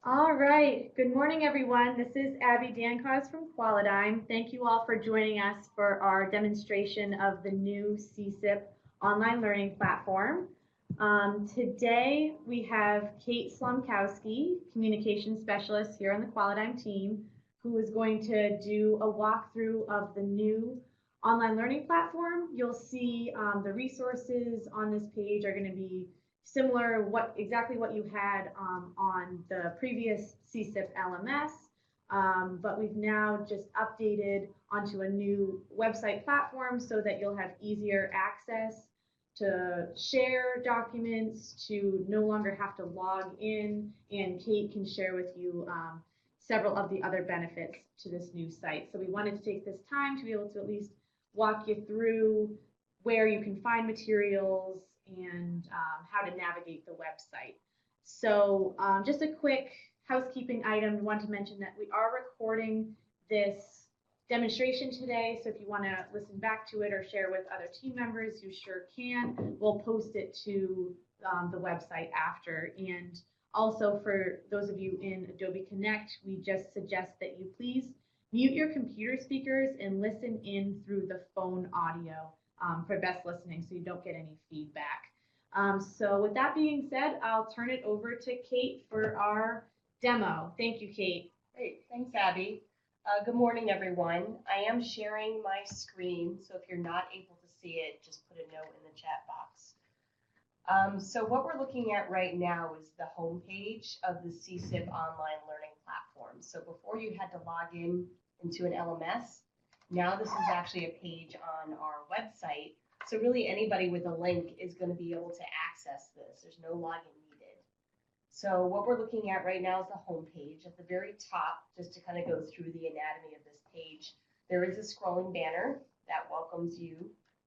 All right. Good morning, everyone. This is Abby Dankos from Qualidime. Thank you all for joining us for our demonstration of the new CCIP online learning platform. Today, we have Kate Slomkowski, Communication Specialist here on the Qualidime team, who is going to do a walkthrough of the new online learning platform. You'll see the resources on this page are going to be similar exactly what you had on the previous CCIP LMS, but we've now just updated onto a new website platform so that you'll have easier access to share documents, to no longer have to log in, and Kate can share with you several of the other benefits to this new site. So we wanted to take this time to be able to at least walk you through where you can find materials and how to navigate the website. So just a quick housekeeping item. I want to mention that we are recording this demonstration today. So if you want to listen back to it or share with other team members, you sure can. We'll post it to the website after. And also for those of you in Adobe Connect, we just suggest that you please mute your computer speakers and listen in through the phone audio for best listening so you don't get any feedback. So with that being said, I'll turn it over to Kate for our demo. Thank you, Kate. Great, thanks, Abby. Good morning, everyone. I am sharing my screen, so if you're not able to see it, just put a note in the chat box. So what we're looking at right now is the home page of the CCIP online learning platform. So before you had to log in into an LMS, now this is actually a page on our website. So really anybody with a link is going to be able to access this. There's no login needed. So what we're looking at right now is the home page. At the very top, just to kind of go through the anatomy of this page, there is a scrolling banner that welcomes you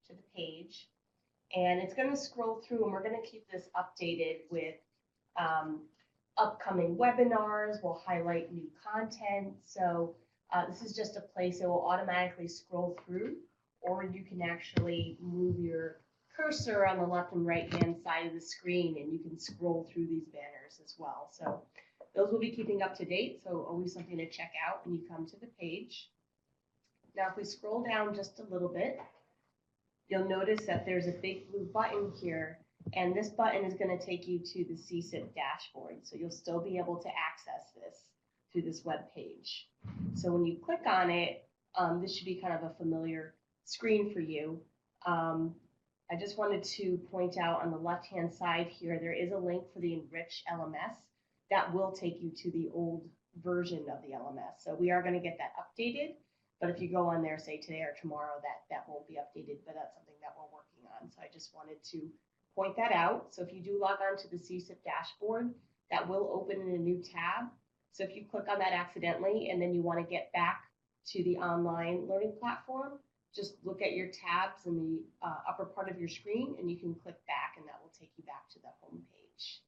to the page. And it's going to scroll through, and we're going to keep this updated with upcoming webinars. We'll highlight new content. So this is just a place that will automatically scroll through, or you can actually move your cursor on the left and right hand side of the screen and you can scroll through these banners as well. So those will be keeping up to date, so always something to check out when you come to the page. Now if we scroll down just a little bit, you'll notice that there's a big blue button here, and this button is going to take you to the CCIP dashboard. So you'll still be able to access this through this web page. So when you click on it, this should be kind of a familiar screen for you. I just wanted to point out on the left-hand side here, there is a link for the Enrich LMS that will take you to the old version of the LMS. So we are going to get that updated, but if you go on there, say today or tomorrow, that won't be updated, but that's something that we're working on. So I just wanted to point that out. So if you do log on to the CCIP dashboard, that will open in a new tab. So if you click on that accidentally and then you want to get back to the online learning platform, just look at your tabs in the upper part of your screen and you can click back and that will take you back to the home page.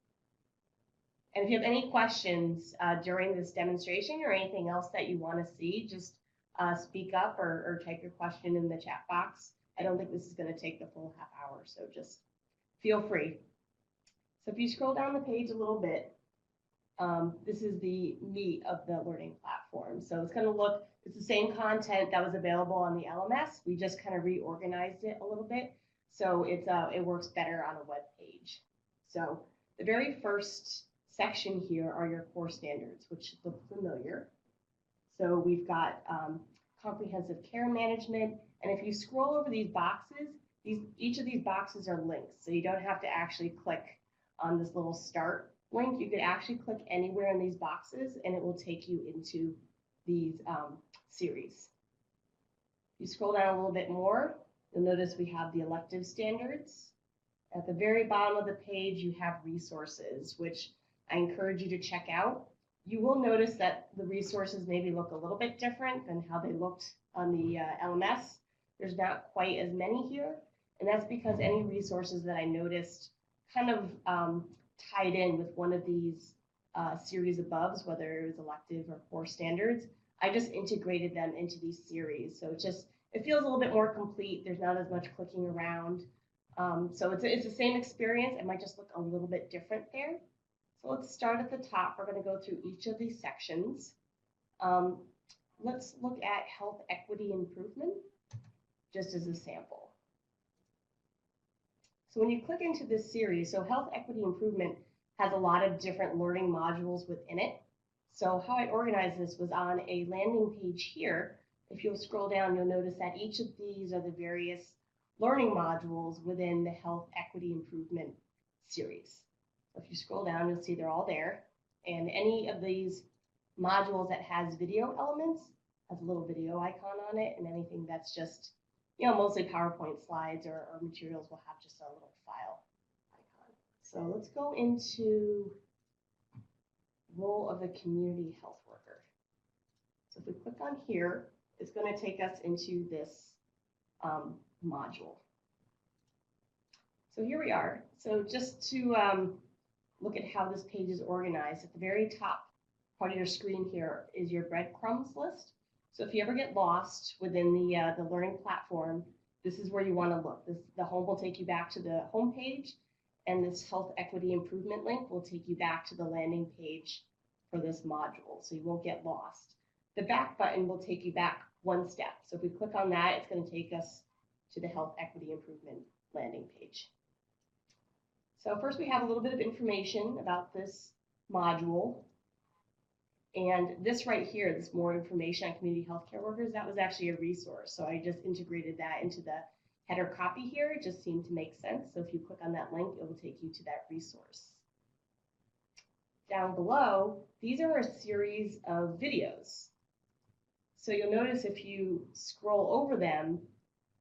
And if you have any questions during this demonstration or anything else that you want to see, just speak up or type your question in the chat box. I don't think this is going to take the full half hour, so just feel free. So if you scroll down the page a little bit, this is the meat of the learning platform. So it's going to look, it's the same content that was available on the LMS. We just kind of reorganized it a little bit, so it works better on a web page. So the very first section here are your core standards, which look familiar. So we've got comprehensive care management, and if you scroll over these boxes, each of these boxes are links, so you don't have to actually click on this little start link. You could actually click anywhere in these boxes and it will take you into these series. If you scroll down a little bit more, you'll notice we have the elective standards. At the very bottom of the page, you have resources, which I encourage you to check out. You will notice that the resources maybe look a little bit different than how they looked on the LMS. There's not quite as many here, and that's because any resources that I noticed kind of tied in with one of these series above, whether it was elective or core standards, I just integrated them into these series. So it feels a little bit more complete. There's not as much clicking around. So it's the same experience. It might just look a little bit different there. So So let's start at the top. We're going to go through each of these sections. Let's look at health equity improvement, just as a sample. So when you click into this series, so health equity improvement has a lot of different learning modules within it. So how I organized this was on a landing page here. If you'll scroll down, you'll notice that each of these are the various learning modules within the health equity improvement series. So if you scroll down, you'll see they're all there. And any of these modules that has video elements has a little video icon on it, and anything that's just, mostly PowerPoint slides or materials will have just a little file icon. So let's go into role of the community health worker. So if we click on here, it's going to take us into this module. So here we are. So just to look at how this page is organized, at the very top part of your screen here is your breadcrumbs list. So if you ever get lost within the learning platform, this is where you want to look. The home will take you back to the home page, and this health equity improvement link will take you back to the landing page for this module, so you won't get lost. The back button will take you back one step. So if we click on that, it's going to take us to the health equity improvement landing page. So first we have a little bit of information about this module. And this right here, this more information on community healthcare workers, that was actually a resource. So I just integrated that into the header copy here. It just seemed to make sense. So if you click on that link, it will take you to that resource. Down below, these are a series of videos. So you'll notice if you scroll over them,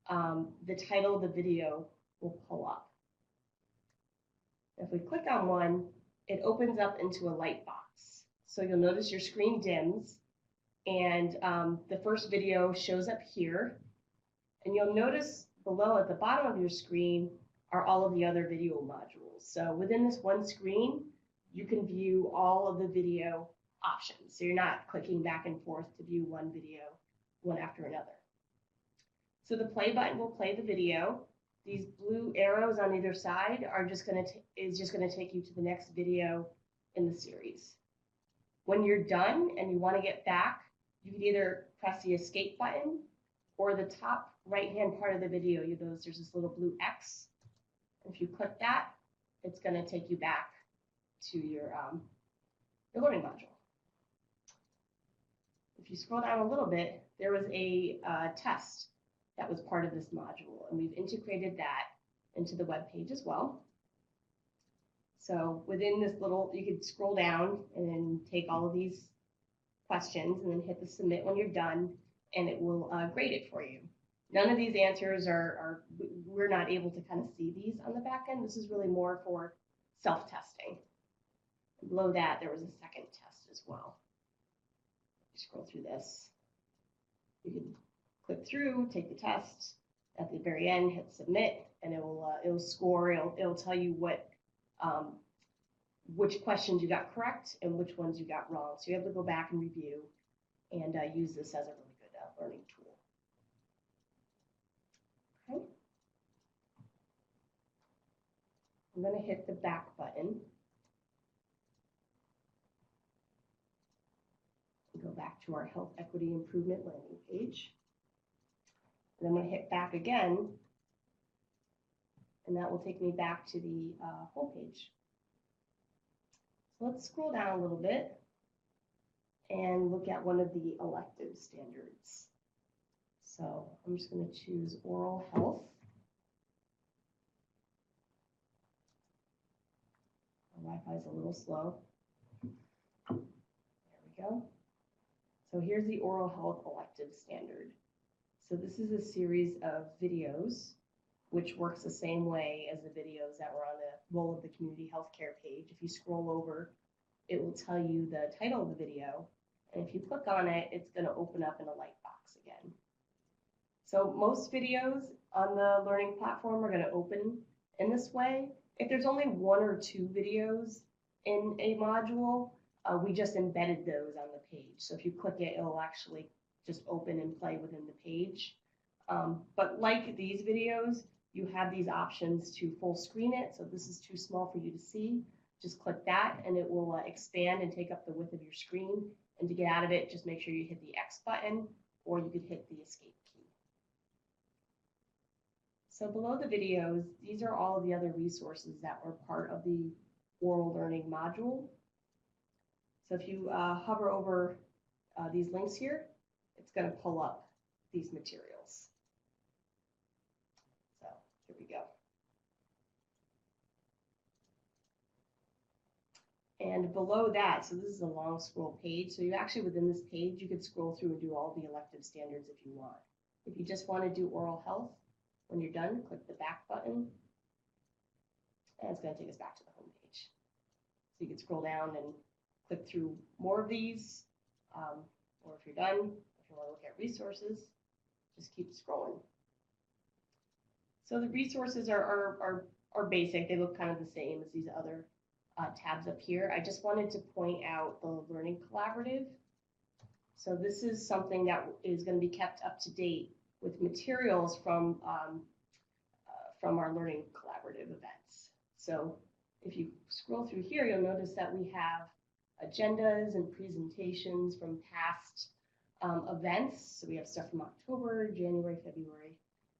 the title of the video will pull up. If we click on one, it opens up into a light box. So you'll notice your screen dims, and the first video shows up here. And you'll notice below at the bottom of your screen are all of the other video modules. So within this one screen, you can view all of the video options. So you're not clicking back and forth to view one video, one after another. So the play button will play the video. These blue arrows on either side are just going to take you to the next video in the series. When you're done and you want to get back, you can either press the escape button, or the top right-hand part of the video, you notice there's this little blue X. If you click that, it's going to take you back to your learning module. If you scroll down a little bit, there was a test that was part of this module, and we've integrated that into the web page as well. So within this little, you could scroll down and then take all of these questions and then hit the submit when you're done, and it will grade it for you. None of these answers we're not able to kind of see these on the back end. This is really more for self-testing. Below that, there was a second test as well. Scroll through this. You can click through, take the test. At the very end, hit submit, and it'll score. It'll tell you which questions you got correct and which ones you got wrong. So you have to go back and review and use this as a really good learning tool. Okay. I'm going to hit the back button. Go back to our health equity improvement landing page. And I'm going to hit back again, and that will take me back to the home page. So let's scroll down a little bit and look at one of the elective standards. So I'm just going to choose oral health. My Wi-Fi is a little slow. There we go. So here's the oral health elective standard. So this is a series of videos, which works the same way as the videos that were on the role of the community healthcare page. If you scroll over, it will tell you the title of the video. And if you click on it, it's going to open up in a light box again. So most videos on the learning platform are going to open in this way. If there's only one or two videos in a module, we just embedded those on the page. So if you click it, it'll actually just open and play within the page. But like these videos, you have these options to full screen it. So this is too small for you to see. just click that and it will expand and take up the width of your screen. And to get out of it, just make sure you hit the X button, or you could hit the escape key. So below the videos, these are all the other resources that were part of the oral learning module. So if you hover over these links here, it's going to pull up these materials. So here we go. And below that, so this is a long scroll page. So you actually, within this page, you could scroll through and do all the elective standards if you want. If you just want to do oral health, when you're done, click the back button. And it's going to take us back to the home page. So you can scroll down and click through more of these. Or if you're done, if you want to look at resources, just keep scrolling. So the resources are basic. They look kind of the same as these other tabs up here. I just wanted to point out the Learning Collaborative. So this is something that is going to be kept up to date with materials from our Learning Collaborative events. So if you scroll through here, you'll notice that we have agendas and presentations from past events. So we have stuff from October, January, February,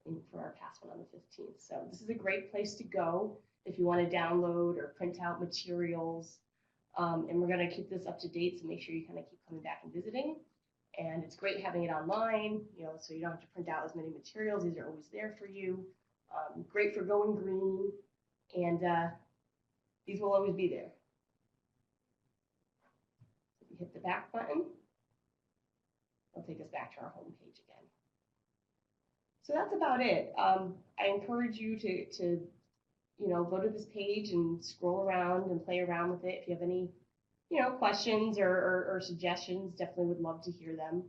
and for our past one on the 15th. So this is a great place to go if you want to download or print out materials. And we're going to keep this up to date, so make sure you kind of keep coming back and visiting. And it's great having it online, so you don't have to print out as many materials. These are always there for you. Great for going green, and these will always be there. If you hit the back button, it'll take us back to our home page again. So that's about it. I encourage you to go to this page and scroll around and play around with it. If you have any, questions or suggestions, definitely would love to hear them.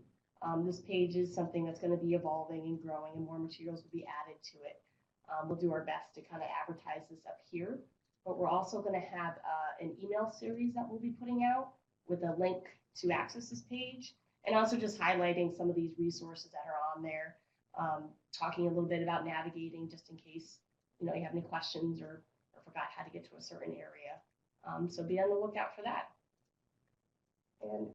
This page is something that's going to be evolving and growing, and more materials will be added to it. We'll do our best to kind of advertise this up here, but we're also going to have an email series that we'll be putting out with a link to access this page, and also just highlighting some of these resources that are on there, talking a little bit about navigating just in case you have any questions or forgot how to get to a certain area. So be on the lookout for that. And